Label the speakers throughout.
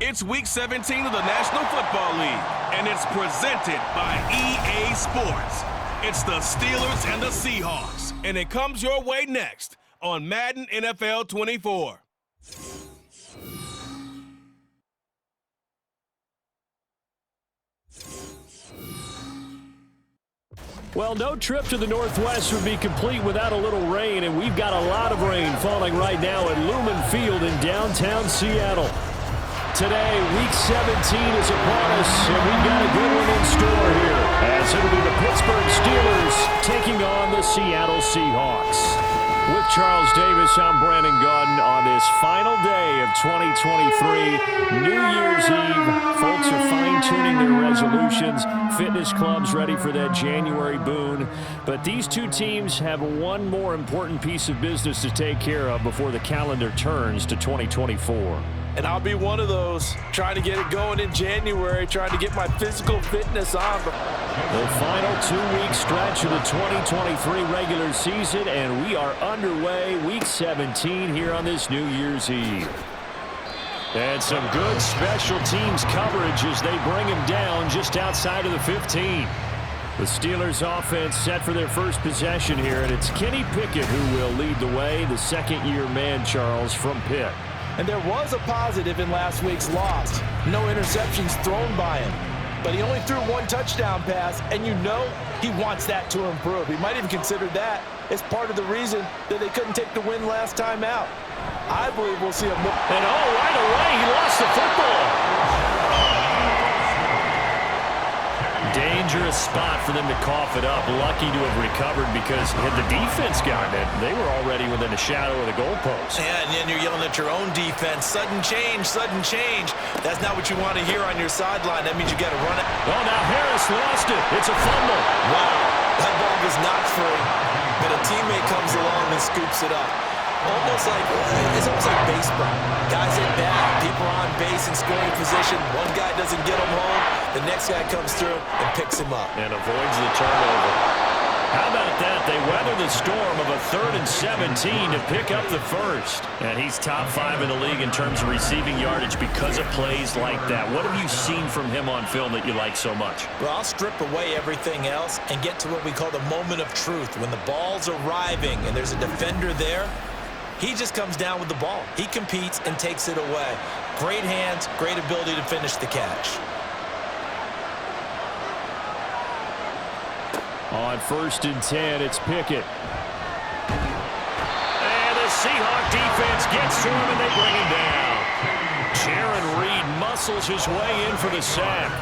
Speaker 1: It's Week 17 of the National Football League, and it's presented by EA Sports. It's the Steelers and the Seahawks, and it comes your way next on Madden NFL 24.
Speaker 2: Well, no trip to the Northwest would be complete without a little rain, and we've got a lot of rain falling right now at Lumen Field in downtown Seattle. Today, Week 17 is upon us, and we've got a good one in store here, as it'll be the Pittsburgh Steelers taking on the Seattle Seahawks. With Charles Davis, I'm Brandon Gaudin on this final day of 2023, New Year's Eve. Folks are fine-tuning their resolutions. Fitness clubs ready for that January boon. But these two teams have one more important piece of business to take care of before the calendar turns to 2024.
Speaker 3: And I'll be one of those, trying to get it going in January, trying to get my physical fitness on.
Speaker 2: The final 2-week stretch of the 2023 regular season, and we are underway, Week 17 here on this New Year's Eve. And some good special teams coverage as they bring him down just outside of the 15. The Steelers offense set for their first possession here, and it's Kenny Pickett who will lead the way, the second-year man, Charles, from Pitt.
Speaker 3: And there was a positive in last week's loss. No interceptions thrown by him. But he only threw one touchdown pass, and you know he wants that to improve. He might even consider that as part of the reason that they couldn't take the win last time out. I believe we'll see a more...
Speaker 2: And right away, he lost the football. Dangerous spot for them to cough it up. Lucky to have recovered because had the defense gotten it, they were already within a shadow of the goalpost.
Speaker 4: Yeah, and then you're yelling at your own defense. Sudden change, sudden change. That's not what you want to hear on your sideline. That means you got to run it.
Speaker 2: Oh, now Harris lost it. It's a fumble.
Speaker 4: Wow, that ball was not free, but a teammate comes along and scoops it up. It's almost like baseball. Guys at bat, people are on base in scoring position. One guy doesn't get him home. The next guy comes through and picks him up.
Speaker 2: And avoids the turnover. How about that? They weather the storm of a 3rd and 17 to pick up the first. And he's top 5 in the league in terms of receiving yardage because of plays like that. What have you seen from him on film that you like so much?
Speaker 4: Well, I'll strip away everything else and get to what we call the moment of truth. When the ball's arriving and there's a defender there, he just comes down with the ball. He competes and takes it away. Great hands, great ability to finish the catch.
Speaker 2: On 1st and 10, it's Pickett. And the Seahawk defense gets to him, and they bring him down. Jaron Reed muscles his way in for the sack.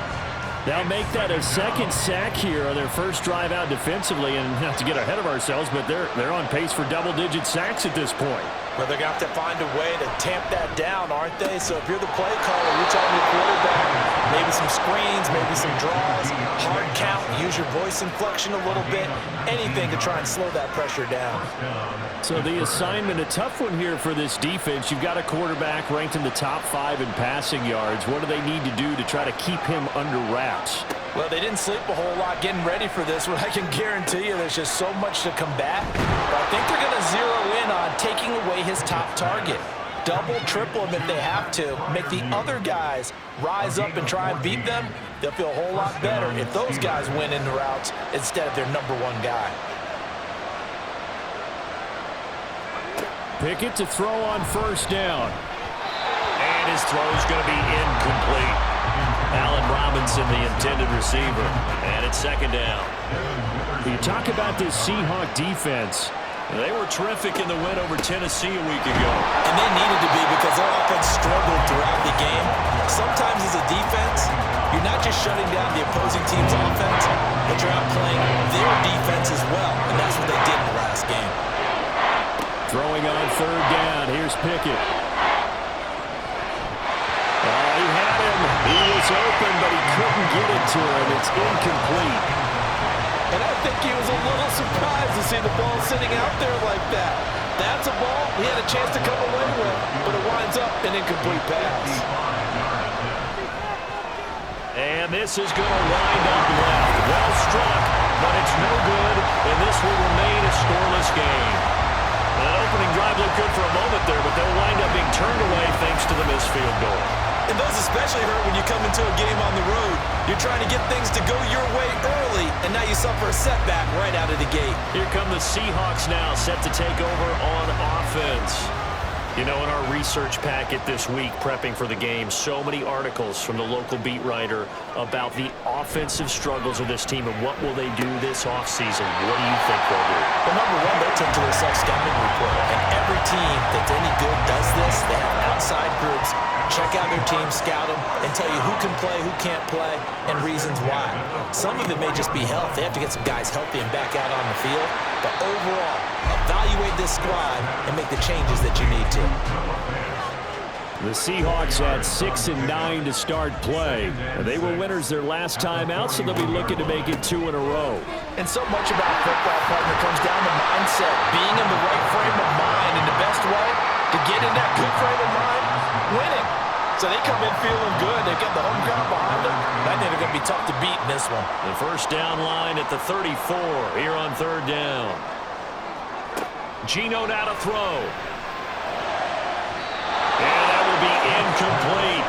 Speaker 2: They'll make that a second sack here on their first drive out defensively, and not to get ahead of ourselves, but they're on pace for double-digit sacks at this point.
Speaker 3: Well, they're going to have to find a way to tamp that down, aren't they? So if you're the play caller, you're telling your quarterback, maybe some screens, maybe some draws, hard count, use your voice inflection a little bit, anything to try and slow that pressure down.
Speaker 2: So the assignment, a tough one here for this defense. You've got a quarterback ranked in the top 5 in passing yards. What do they need to do to try to keep him under wraps?
Speaker 3: Well, they didn't sleep a whole lot getting ready for this, but I can guarantee you there's just so much to combat. But I think they're going to zero in on taking away his top target. Double, triple him if they have to. Make the other guys rise up and try and beat them. They'll feel a whole lot better if those guys win in the routes instead of their number 1 guy.
Speaker 2: Pickett to throw on 1st down. And his throw is going to be incomplete. Allen Robinson, the intended receiver. And it's 2nd down. You talk about this Seahawk defense. They were terrific in the win over Tennessee a week ago.
Speaker 4: And they needed to be because their offense struggled throughout the game. Sometimes as a defense, you're not just shutting down the opposing team's offense, but you're outplaying their defense as well. And that's what they did in the last game.
Speaker 2: Throwing on 3rd down. Here's Pickett. He had him. He was open, but he couldn't get it to him. It's incomplete.
Speaker 3: And I think he was a little surprised to see the ball sitting out there like that. That's a ball he had a chance to come away with, but it winds up an incomplete pass.
Speaker 2: And this is going to wind up left. Well struck, but it's no good, and this will remain a scoreless game. That opening drive looked good for a moment there, but they'll wind up being turned away thanks to the missed field goal.
Speaker 4: And those especially hurt when you come into a game on the road. You're trying to get things to go your way early, and now you suffer a setback right out of the gate.
Speaker 2: Here come the Seahawks now, set to take over on offense. You know, in our research packet this week, prepping for the game, so many articles from the local beat writer about the offensive struggles of this team and what will they do this offseason. What do you think they'll do?
Speaker 4: Well, number one, they'll turn to their self-scouting report. And every team that's any good does this. They have outside groups, check out their team, scout them, and tell you who can play, who can't play, and reasons why. Some of it may just be health. They have to get some guys healthy and back out on the field. But overall, evaluate this squad and make the changes that you need to.
Speaker 2: The Seahawks had 6 and 9 to start play. They were winners their last time out, so they'll be looking to make it 2 in a row.
Speaker 3: And so much about football, partner, comes down to mindset, being in the right frame of mind, and the best way to get in that good frame of mind, winning. So they come in feeling good. They get the home crowd behind them. I think they're going to be tough to beat in this one.
Speaker 2: The first down line at the 34 here on third down. Geno now to throw. And that will be incomplete.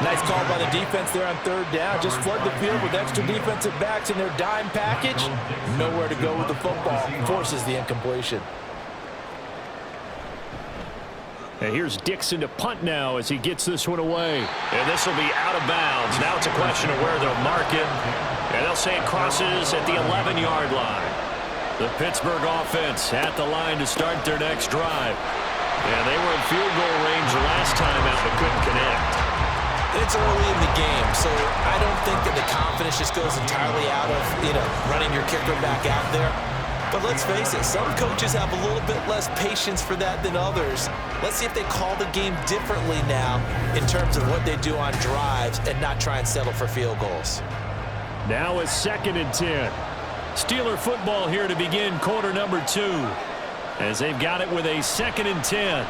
Speaker 3: Nice call by the defense there on third down. Just flood the field with extra defensive backs in their dime package. Nowhere to go with the football. Forces the incompletion.
Speaker 2: And here's Dixon to punt now as he gets this one away. And this will be out of bounds. Now it's a question of where they'll mark it. And they'll say it crosses at the 11-yard line. The Pittsburgh offense at the line to start their next drive. And they were in field goal range last time out but couldn't connect.
Speaker 4: It's early in the game, so I don't think that the confidence just goes entirely out of, running your kicker back out there. But let's face it, some coaches have a little bit less patience for that than others. Let's see if they call the game differently now in terms of what they do on drives and not try and settle for field goals. Now
Speaker 2: it's 2nd and 10. Steeler football here to begin quarter number 2. As they've got it with a 2nd and 10.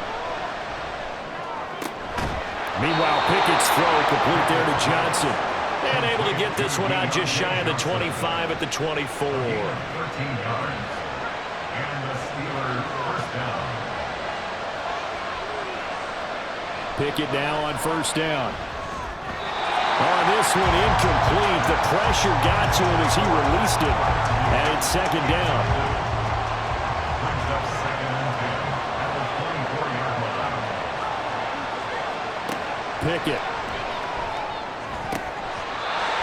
Speaker 2: Meanwhile, Pickett's throw complete there to Johnson. And able to get this one out just shy of the 25 at the 24. Pickett now on first down. On this one, incomplete. The pressure got to him as he released it. And it's 2nd down. Pickett.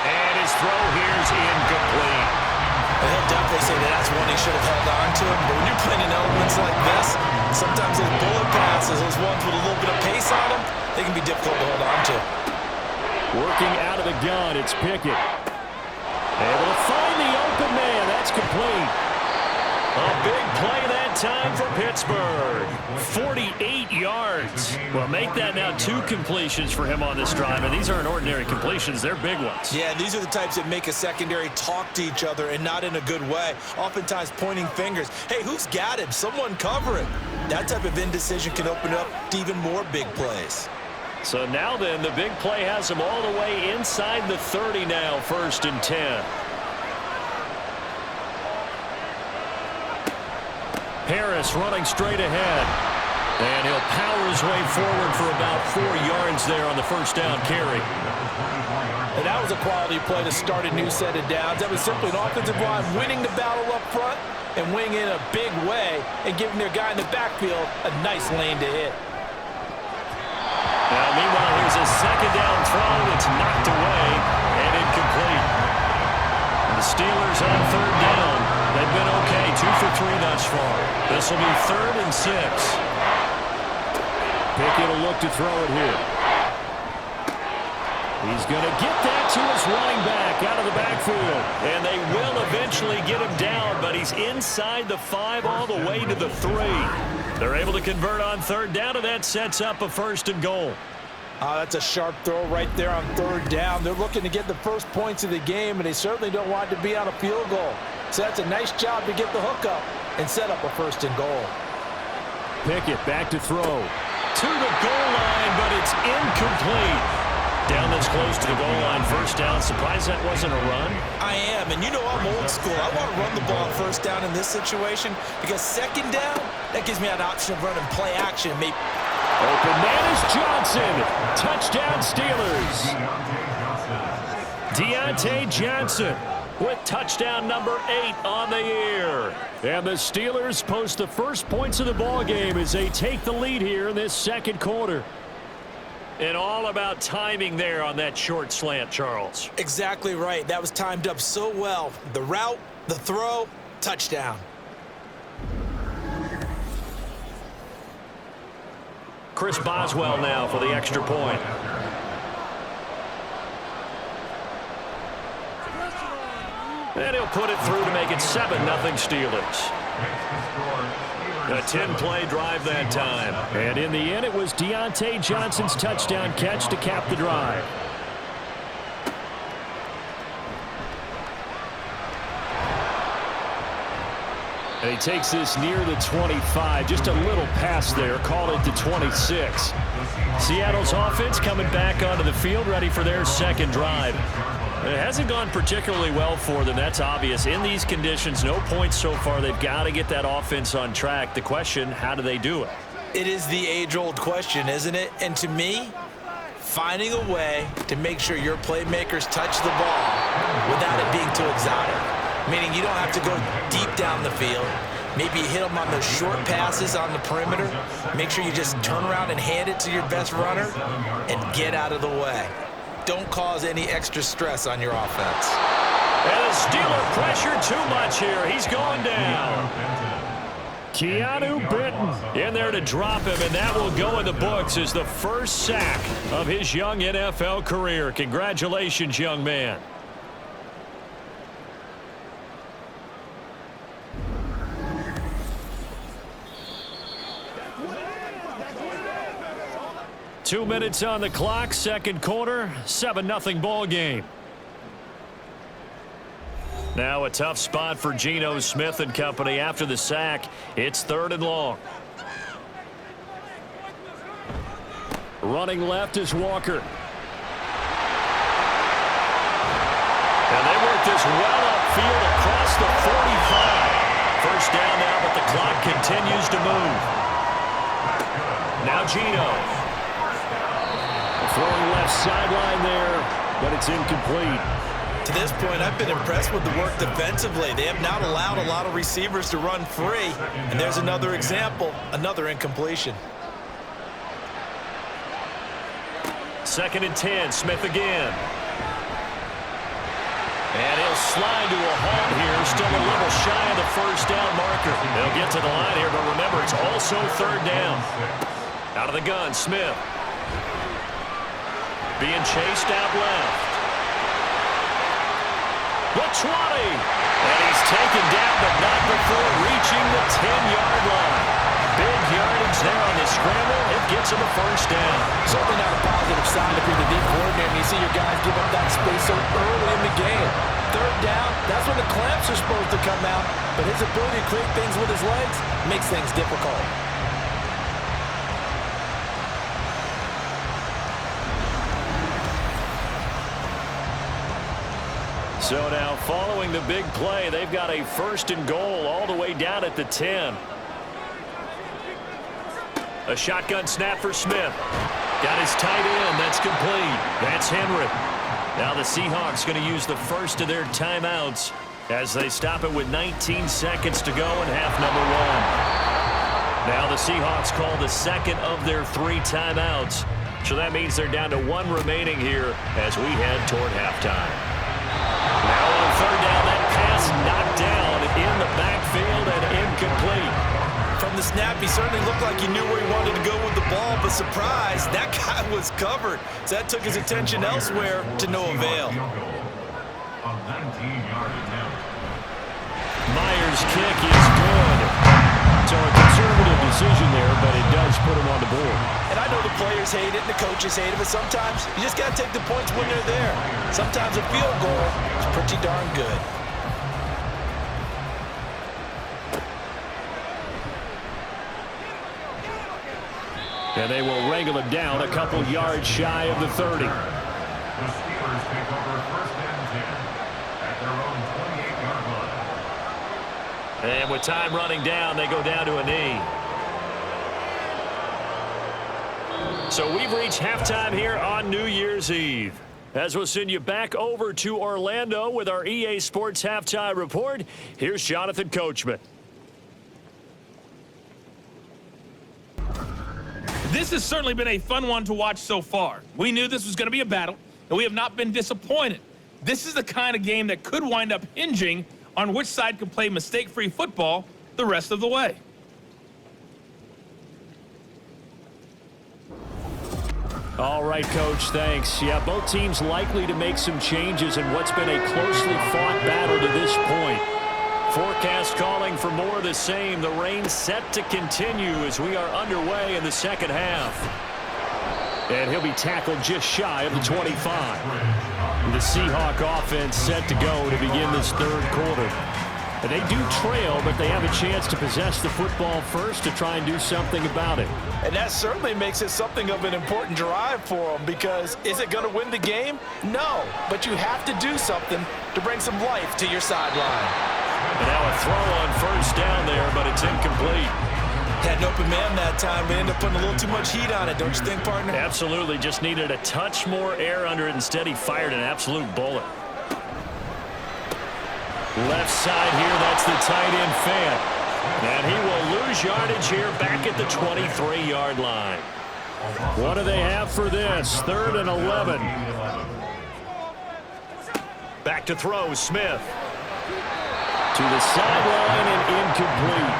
Speaker 2: And his throw here is incomplete.
Speaker 4: He'll definitely say that's one he should have held on to. But when you're playing in elements like this, sometimes those bullet passes, those ones with a little bit of pace on them, they can be difficult to hold on to.
Speaker 2: Working out of the gun, it's Pickett. Able to find the open man. That's complete. A big play that time for Pittsburgh. 48 yards. Well, make that now 2 completions for him on this drive. And these aren't ordinary completions. They're big ones.
Speaker 4: Yeah, these are the types that make a secondary talk to each other and not in a good way. Oftentimes pointing fingers. Hey, who's got him? Someone cover it. That type of indecision can open up to even more big plays.
Speaker 2: So now then, the big play has him all the way inside the 30 now, 1st and 10. Harris running straight ahead. And he'll power his way forward for about 4 yards there on the first down carry.
Speaker 3: And that was a quality play to start a new set of downs. That was simply an offensive line winning the battle up front and winning in a big way and giving their guy in the backfield a nice lane to hit.
Speaker 2: Now, meanwhile, here's a 2nd down throw. It's knocked away and incomplete. The Steelers on 3rd down. They've been okay, 2 for 3 thus far. This will be 3rd and 6. Pickett will look to throw it here. He's going to get that to his running back out of the backfield. And they will eventually get him down, but he's inside the 5 all the way to the 3. They're able to convert on 3rd down, and that sets up a 1st and goal.
Speaker 3: That's a sharp throw right there on 3rd down. They're looking to get the first points of the game, and they certainly don't want to be on a field goal. So that's a nice job to get the hook up and set up a 1st and goal.
Speaker 2: Pickett back to throw. To the goal line, but it's incomplete. Down this close to the goal line, 1st down. Surprised that wasn't a run?
Speaker 4: I am, and I'm old school. I want to run the ball 1st down in this situation because 2nd down, that gives me an option of running play action. Maybe
Speaker 2: Open man is Johnson. Touchdown Steelers. Deontay Johnson with touchdown number 8 on the year. And the Steelers post the first points of the ball game as they take the lead here in this second quarter. And all about timing there on that short slant, Charles.
Speaker 3: Exactly right. That was timed up so well. The route, the throw, touchdown.
Speaker 2: Chris Boswell now for the extra point. And he'll put it through to make it 7-0 Steelers. A 10-play drive that time. And in the end, it was Deontay Johnson's touchdown catch to cap the drive. And he takes this near the 25. Just a little pass there. Called it to 26. Seattle's offense coming back onto the field, ready for their second drive. It hasn't gone particularly well for them. That's obvious. In these conditions, no points so far. They've got to get that offense on track. The question, how do they do it?
Speaker 3: It is the age-old question, isn't it? And to me, finding a way to make sure your playmakers touch the ball without it being too exotic. Meaning you don't have to go deep down the field. Maybe you hit them on those short passes on the perimeter. Make sure you just turn around and hand it to your best runner and get out of the way. Don't cause any extra stress on your offense.
Speaker 2: And the Steeler pressure too much here. He's going down. Keanu Benton in there to drop him, and that will go in the books as the first sack of his young NFL career. Congratulations, young man. Two minutes on the clock, second quarter, 7-0 ball game. Now a tough spot for Geno Smith and company after the sack. It's 3rd and long. Running left is Walker. And they work this well upfield across the 45. First down now, but the clock continues to move. Now Geno. Throwing left sideline there, but it's incomplete.
Speaker 3: To this point, I've been impressed with the work defensively. They have not allowed a lot of receivers to run free. And there's another example, another incompletion.
Speaker 2: 2nd and 10, Smith again. And he'll slide to a halt here, still a little shy of the first down marker. They'll get to the line here, but remember, it's also 3rd down. Out of the gun, Smith. Being chased out left. The 20. And he's taken down, but not before reaching the 10-yard line. Big yardage there on the scramble. It gets him a first down.
Speaker 3: Certainly not a positive sign if you're the deep coordinator and you see your guys give up that space so early in the game. 3rd down, that's when the clamps are supposed to come out. But his ability to create things with his legs makes things difficult.
Speaker 2: So now following the big play, they've got a 1st and goal all the way down at the 10. A shotgun snap for Smith. Got his tight end. That's complete. That's Henry. Now the Seahawks going to use the first of their timeouts as they stop it with 19 seconds to go in half number 1. Now the Seahawks call the 2nd of their 3 timeouts. So that means they're down to 1 remaining here as we head toward halftime. Now on 3rd down, that pass knocked down in the backfield and incomplete.
Speaker 3: From the snap, he certainly looked like he knew where he wanted to go with the ball, but surprise, that guy was covered. So that took his attention elsewhere to no avail.
Speaker 2: Myers' kick is good. So a conservative decision there, but it does put him on the board.
Speaker 3: And I know the players hate it and the coaches hate it, but sometimes you just got to take the points when they're there. Sometimes a field goal is pretty darn good.
Speaker 2: And they will wrangle him down a couple yards shy of the 30.
Speaker 5: The Steelers take over 1st and 10 at their own 28-yard line.
Speaker 2: And with time running down, they go down to a knee. So we've reached halftime here on New Year's Eve. As we'll send you back over to Orlando with our EA Sports Halftime Report, here's Jonathan Coachman.
Speaker 6: This has certainly been a fun one to watch so far. We knew this was going to be a battle, and we have not been disappointed. This is the kind of game that could wind up hinging on which side can play mistake-free football the rest of the way.
Speaker 2: All right, Coach, thanks. Yeah, both teams likely to make some changes in what's been a closely fought battle to this point. Forecast calling for more of the same. The rain set to continue as we are underway in the second half. And he'll be tackled just shy of the 25. The Seahawk offense set to go to begin this third quarter. And they do trail, but they have a chance to possess the football first to try and do something about it.
Speaker 3: And that certainly makes it something of an important drive for them, because is it going to win the game? No, but you have to do something to bring some life to your sideline.
Speaker 2: And now a throw on first down there, but it's incomplete.
Speaker 4: Had an open man that time, but ended up putting a little too much heat on it, don't you think, partner?
Speaker 2: Absolutely, just needed a touch more air under it. Instead, he fired an absolute bullet. Left side here, that's the tight end fan. And he will lose yardage here back at the 23-yard line. What do they have for this? 3rd and 11. Back to throw, Smith. To the sideline and incomplete.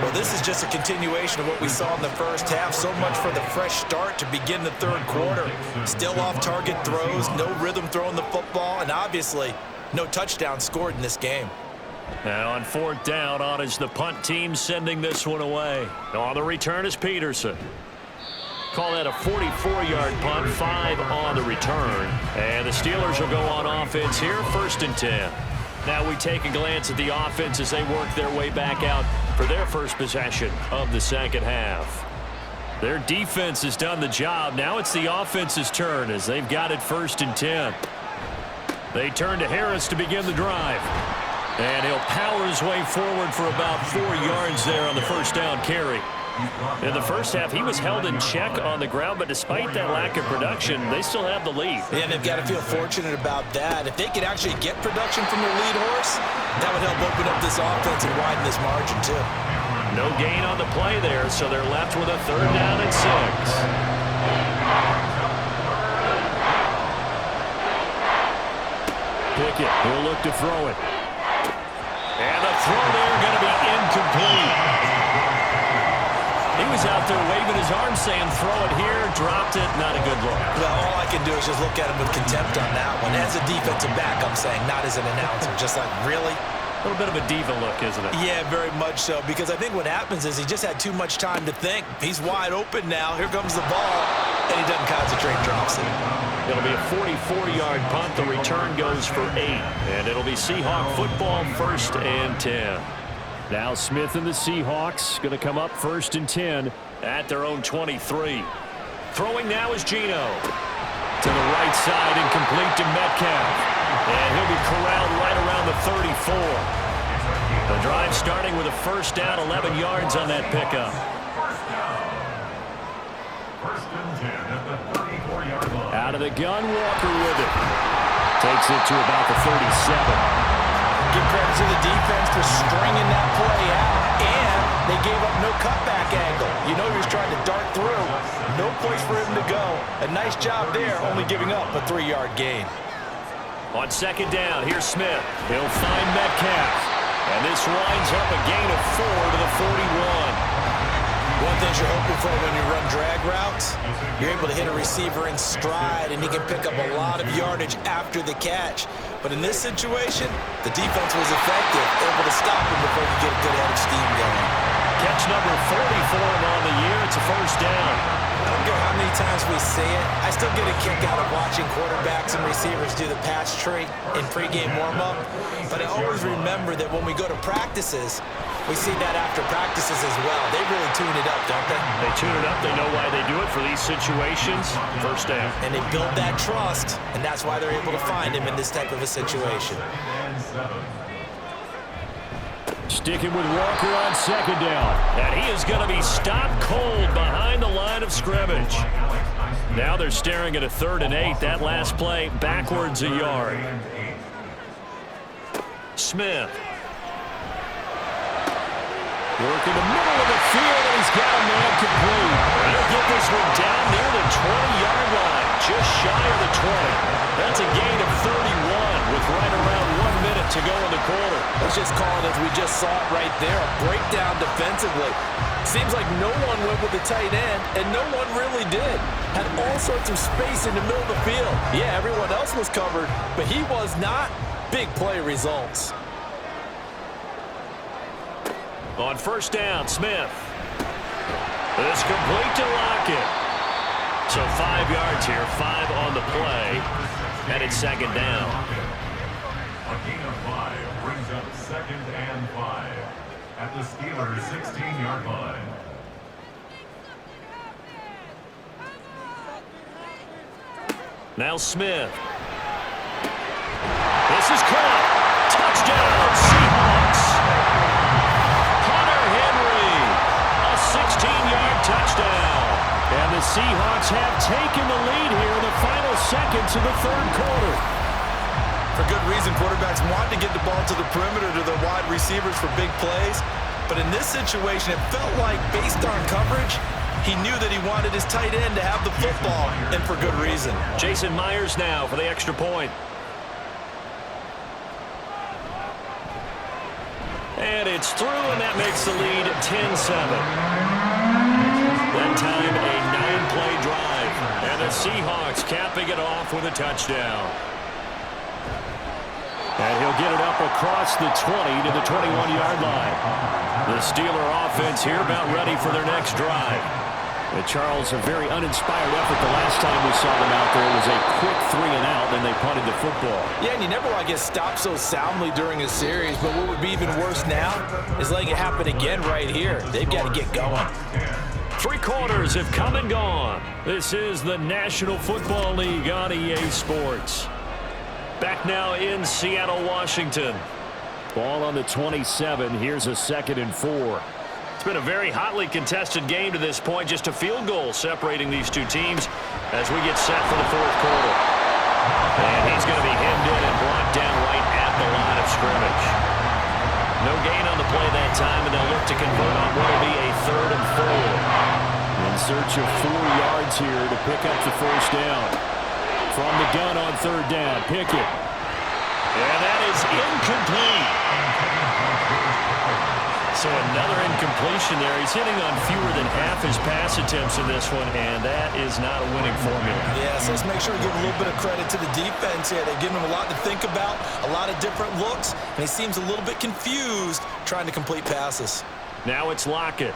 Speaker 4: Well, this is just a continuation of what we saw in the first half. So much for the fresh start to begin the third quarter. Still off-target throws, no rhythm throwing the football, and obviously no touchdown scored in this game.
Speaker 2: Now on 4th down, on is the punt team sending this one away. On the return is Peterson. Call that a 44-yard punt, 5 on the return. And the Steelers will go on offense here, 1st and 10. Now we take a glance at the offense as they work their way back out for their first possession of the second half. Their defense has done the job. Now it's the offense's turn as they've got it 1st and 10. They turn to Harris to begin the drive. And he'll power his way forward for about 4 yards there on the first down carry. In the first half, he was held in check on the ground, but despite that lack of production, they still have the lead.
Speaker 4: Yeah, and they've got to feel fortunate about that. If they could actually get production from their lead horse, that would help open up this offense and widen this margin, too.
Speaker 2: No gain on the play there, so they're left with a 3rd down and 6. Pickett will look to throw it. And the throw there going to be incomplete. He was out there waving his arm saying throw it here, dropped it, not a good look.
Speaker 4: Well, all I can do is just look at him with contempt on that one. As a defensive back, I'm saying, not as an announcer. Just like, really?
Speaker 2: A little bit of a diva look, isn't it?
Speaker 4: Yeah, very much so, because I think what happens is he just had too much time to think. He's wide open now. Here comes the ball, and he doesn't concentrate, drops it.
Speaker 2: It'll be a 44-yard punt. The return goes for 8, and it'll be Seahawk football, 1st and 10. Now Smith and the Seahawks going to come up 1st and 10 at their own 23. Throwing now is Geno. To the right side, incomplete to Metcalf. And he'll be corralled right around the 34. The drive starting with a first down, 11 yards on that pickup.
Speaker 5: 1st and 10 at the 34-yard line.
Speaker 2: Out of the gun, Walker with it. Takes it to about the 37.
Speaker 3: Give credit to the defense for stringing that play out, and they gave up no cutback angle. You know he was trying to dart through. No place for him to go. A nice job there, only giving up a 3-yard gain.
Speaker 2: On 2nd down, here's Smith. He'll find Metcalf. And this winds up a gain of 4 to the 41.
Speaker 4: One thing you're hoping for when you run drag routes, you're able to hit a receiver in stride, and he can pick up a lot of yardage after the catch. But in this situation, the defense was effective, able to stop him before you get a good head of steam going.
Speaker 2: Catch number 44 on the year. It's a first down.
Speaker 4: I don't care how many times we see it. I still get a kick out of watching quarterbacks and receivers do the pass tree in pregame warm-up. But I always remember that when we go to practices, we see that after practices as well. They really tune it up, don't they?
Speaker 2: They tune it up. They know why they do it for these situations. First down.
Speaker 4: And they build that trust, and that's why they're able to find him in this type of a situation.
Speaker 2: Sticking with Walker on second down. And he is going to be stopped cold behind the line of scrimmage. Now they're staring at a 3rd and 8. That last play backwards a yard. Smith. Working the middle of the field, and he's got a man complete. He'll get this one down near the 20-yard line, just shy of the 20. That's a gain of 31 with right around 1 minute to go in the quarter.
Speaker 4: Let's just call it as we just saw it right there, a breakdown defensively. Seems like no one went with the tight end, and no one really did. Had all sorts of space in the middle of the field. Yeah, everyone else was covered, but he was not. Big play results.
Speaker 2: On first down, Smith. It's complete to Lockett. So 5 yards here, 5 on the play. And it's second down.
Speaker 5: A gain of 5 brings up 2nd and 5 at the Steelers' 16-yard line.
Speaker 2: Now Smith. This is caught. Touchdown, Seahawks. Hunter Henry, a 16-yard touchdown. And the Seahawks have taken the lead here in the final seconds of the 3rd quarter.
Speaker 4: For good reason, quarterbacks want to get the ball to the perimeter to their wide receivers for big plays. But in this situation, it felt like, based on coverage, he knew that he wanted his tight end to have the football, and for good reason.
Speaker 2: Jason Myers now for the extra point. And it's through, and that makes the lead 10-7. That time, a 9-play drive. And the Seahawks capping it off with a touchdown. And he'll get it up across the 20 to the 21-yard line. The Steeler offense here about ready for their next drive. And Charles, a very uninspired effort the last time we saw them out there. It was a quick 3-and-out, then they punted the football.
Speaker 3: Yeah, and you never want to get stopped so soundly during a series, but what would be even worse now is letting it happen again right here. They've got to get going.
Speaker 2: 3 quarters have come and gone. This is the National Football League on EA Sports. Back now in Seattle, Washington. Ball on the 27. Here's a 2nd and 4. It's been a very hotly contested game to this point. Just a field goal separating these two teams as we get set for the 4th quarter. And he's going to be hemmed in and brought down right at the line of scrimmage. No gain on the play that time, and they'll look to convert on what will be a 3rd and 4. In search of 4 yards here to pick up the 1st down. From the gun on 3rd down, Pickett. And that is incomplete. So another incompletion there. He's hitting on fewer than half his pass attempts in this one, and that is not a winning formula.
Speaker 4: Yeah, so let's make sure we give a little bit of credit to the defense here. They've given him a lot to think about, a lot of different looks, and he seems a little bit confused trying to complete passes.
Speaker 2: Now it's Lockett.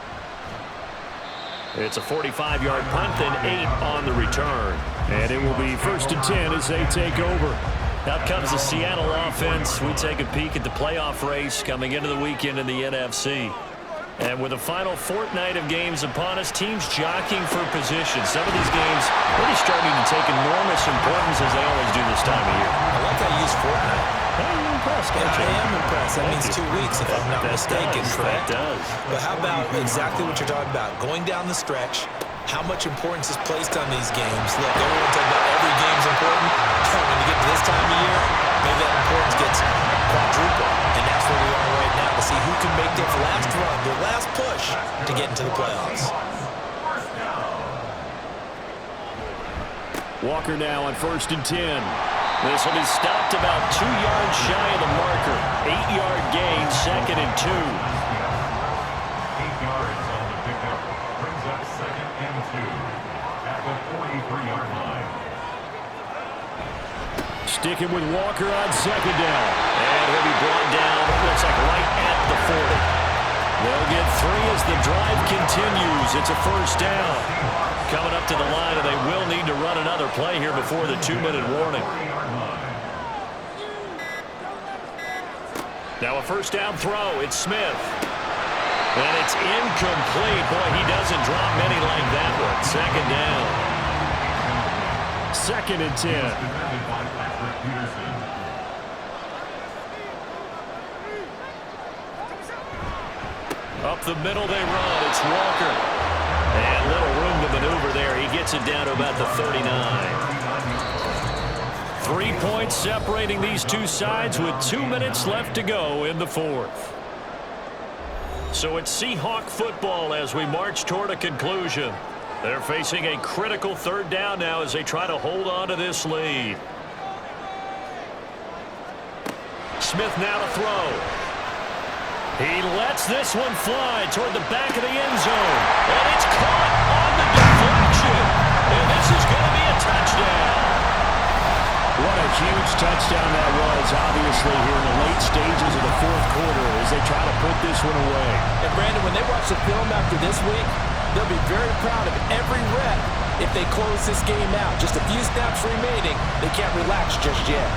Speaker 2: It's a 45-yard punt, then 8 on the return. And it will be 1st and 10 as they take over. Out comes the Seattle offense. We take a peek at the playoff race coming into the weekend in the NFC. And with the final fortnight of games upon us, teams jockeying for position. Some of these games really starting to take enormous importance as they always do this time of year.
Speaker 4: I like how you use fortnight.
Speaker 2: You're impressed,
Speaker 4: Yeah,
Speaker 2: aren't you?
Speaker 4: I am impressed. That means 2 weeks, if I'm not mistaken, correct?
Speaker 2: That does.
Speaker 4: But how about exactly what you're talking about? Going down the stretch, how much importance is placed on these games? Look, everyone talks about every game's important. When you get to this time of year, maybe that importance gets quadrupled. And that's where we are right now to see who can make their last run, their last push to get into the playoffs.
Speaker 2: Walker now on 1st and 10. This will be stopped about 2 yards shy of the marker. 8-yard gain, 2nd and 2.
Speaker 5: 8 yards on the pickup brings up 2nd and 2 at the 43-yard line.
Speaker 2: Sticking with Walker on 2nd down. And he'll be brought down, looks like right at the 40. They'll get 3 as the drive continues. It's a 1st down. Coming up to the line, and they will need to run another play here before the 2-minute warning. Now a 1st down throw. It's Smith. And it's incomplete. Boy, he doesn't drop many like that one. 2nd down. 2nd and 10. Up the middle they run. It's Walker. And little room to maneuver there. He gets it down to about the 39. 3 points separating these two sides with 2 minutes left to go in the fourth. So it's Seahawk football as we march toward a conclusion. They're facing a critical third down now as they try to hold on to this lead. Smith now to throw. He lets this one fly toward the back of the end zone. And it's caught on the deflection. And this is going to be a touchdown. What a huge touchdown that was, obviously, here in the late stages of the fourth quarter as they try to put this one away.
Speaker 3: And, Brandon, when they watch the film after this week, they'll be very proud of every rep if they close this game out. Just a few snaps remaining. They can't relax just yet.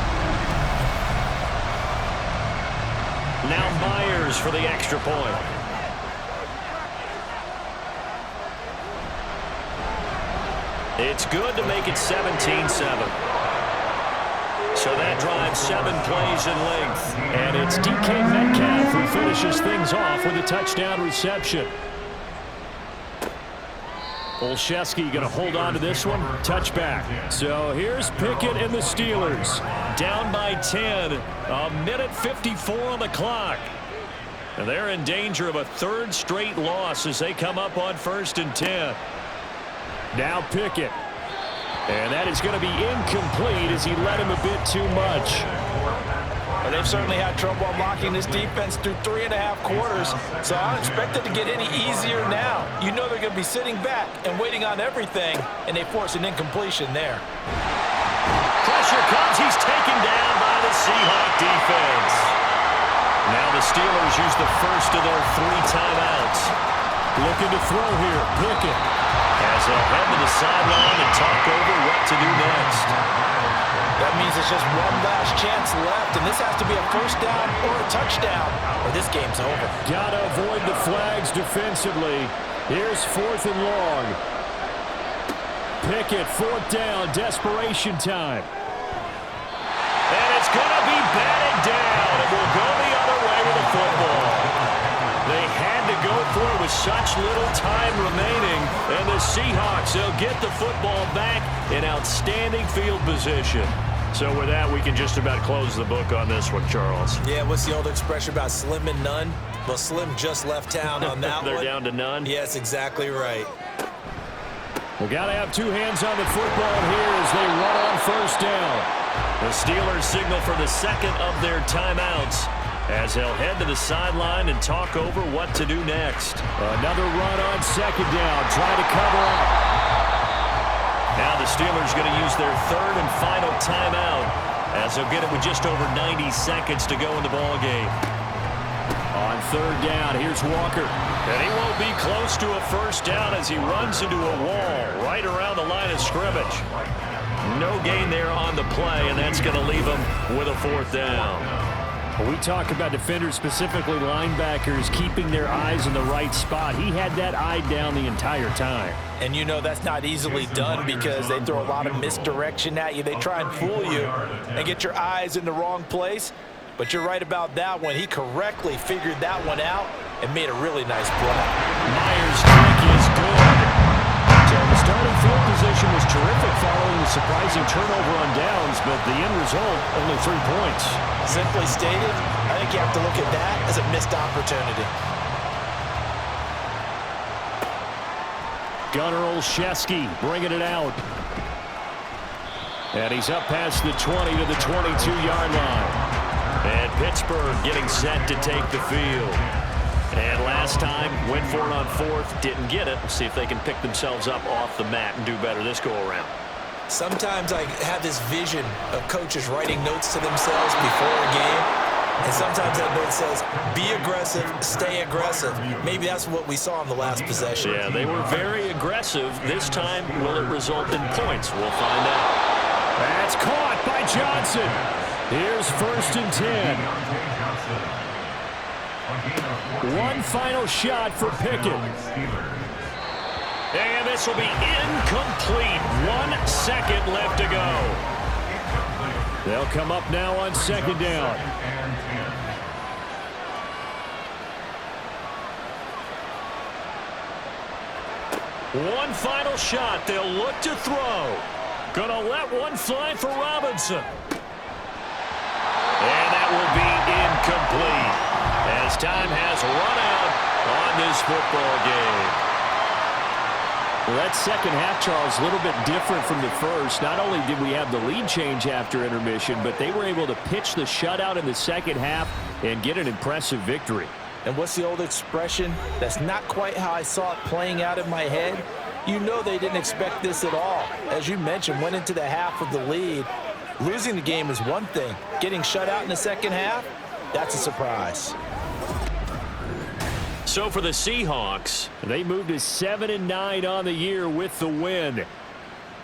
Speaker 2: Now Myers for the extra point. It's good to make it 17-7. So that drives 7 plays in length. And it's DK Metcalf who finishes things off with a touchdown reception. Olszewski going to hold on to this one. Touchback. So here's Pickett and the Steelers. Down by 10. A minute 54 on the clock. And they're in danger of a third straight loss as they come up on 1st and 10. Now Pickett. And that is going to be incomplete as he led him a bit too much.
Speaker 3: Well, they've certainly had trouble unlocking this defense through 3.5 quarters, so I don't expect it to get any easier now. You know they're going to be sitting back and waiting on everything, and they force an incompletion there.
Speaker 2: Pressure comes. He's taken down by the Seahawk defense. Now the Steelers use the first of their 3 timeouts. Looking to throw here. Pickett.
Speaker 3: As they'll head to the sideline and talk over what to do next. That means it's just one last chance left, and this has to be a first down or a touchdown, or this game's over.
Speaker 2: Gotta avoid the flags defensively. Here's 4th and long. Pickett, 4th down, desperation time. And it's gonna be batted down. It will go the other way with the football. They had to go for it with such little time remaining. And the Seahawks, they'll get the football back in outstanding field position. So with that, we can just about close the book on this one, Charles.
Speaker 4: Yeah, what's the old expression about slim and none? Well, Slim just left town on that
Speaker 2: They're
Speaker 4: one.
Speaker 2: down to none?
Speaker 4: Yes, exactly right.
Speaker 2: We got to have 2 hands on the football here as they run on 1st down. The Steelers signal for the second of their timeouts as they'll head to the sideline and talk over what to do next. Another run on 2nd down, trying to cover up. Now the Steelers going to use their 3rd and final timeout as they'll get it with just over 90 seconds to go in the ballgame. On 3rd down, here's Walker. And he won't be close to a first down as he runs into a wall right around the line of scrimmage. No gain there on the play, and that's going to leave him with a 4th down. We talk about defenders, specifically linebackers, keeping their eyes in the right spot. He had that eye down the entire time.
Speaker 3: And you know that's not easily done because they throw a lot of misdirection at you. They try and fool you and get your eyes in the wrong place. But you're right about that one. He correctly figured that one out and made a really nice play.
Speaker 2: Myers' kick is good. So the starting field position was terrific following the surprising turnover on downs, but the end result, only 3 points.
Speaker 3: Simply stated, I think you have to look at that as a missed opportunity.
Speaker 2: Gunnar Olszewski bringing it out. And he's up past the 20 to the 22-yard line. And Pittsburgh getting set to take the field. And last time, went for it on 4th, didn't get it. We'll see if they can pick themselves up off the mat and do better this go-around.
Speaker 4: Sometimes I have this vision of coaches writing notes to themselves before a game, and sometimes that note says, be aggressive, stay aggressive. Maybe that's what we saw in the last possession.
Speaker 2: Yeah, they were very aggressive. This time, will it result in points? We'll find out. That's caught by Johnson. Here's 1st and 10. One final shot for Pickett. And this will be incomplete. 1 second left to go. They'll come up now on 2nd down. One final shot. They'll look to throw. Gonna let one fly for Robinson. And that will be incomplete as time has run out on this football game. Well, that second half, Charles, a little bit different from the first. Not only did we have the lead change after intermission, but they were able to pitch the shutout in the second half and get an impressive victory.
Speaker 3: And what's the old expression? That's not quite how I saw it playing out in my head. You know they didn't expect this at all. As you mentioned, went into the half with the lead. Losing the game is one thing. Getting shut out in the second half, that's a surprise.
Speaker 2: So for the Seahawks, they moved to 7-9 on the year with the win.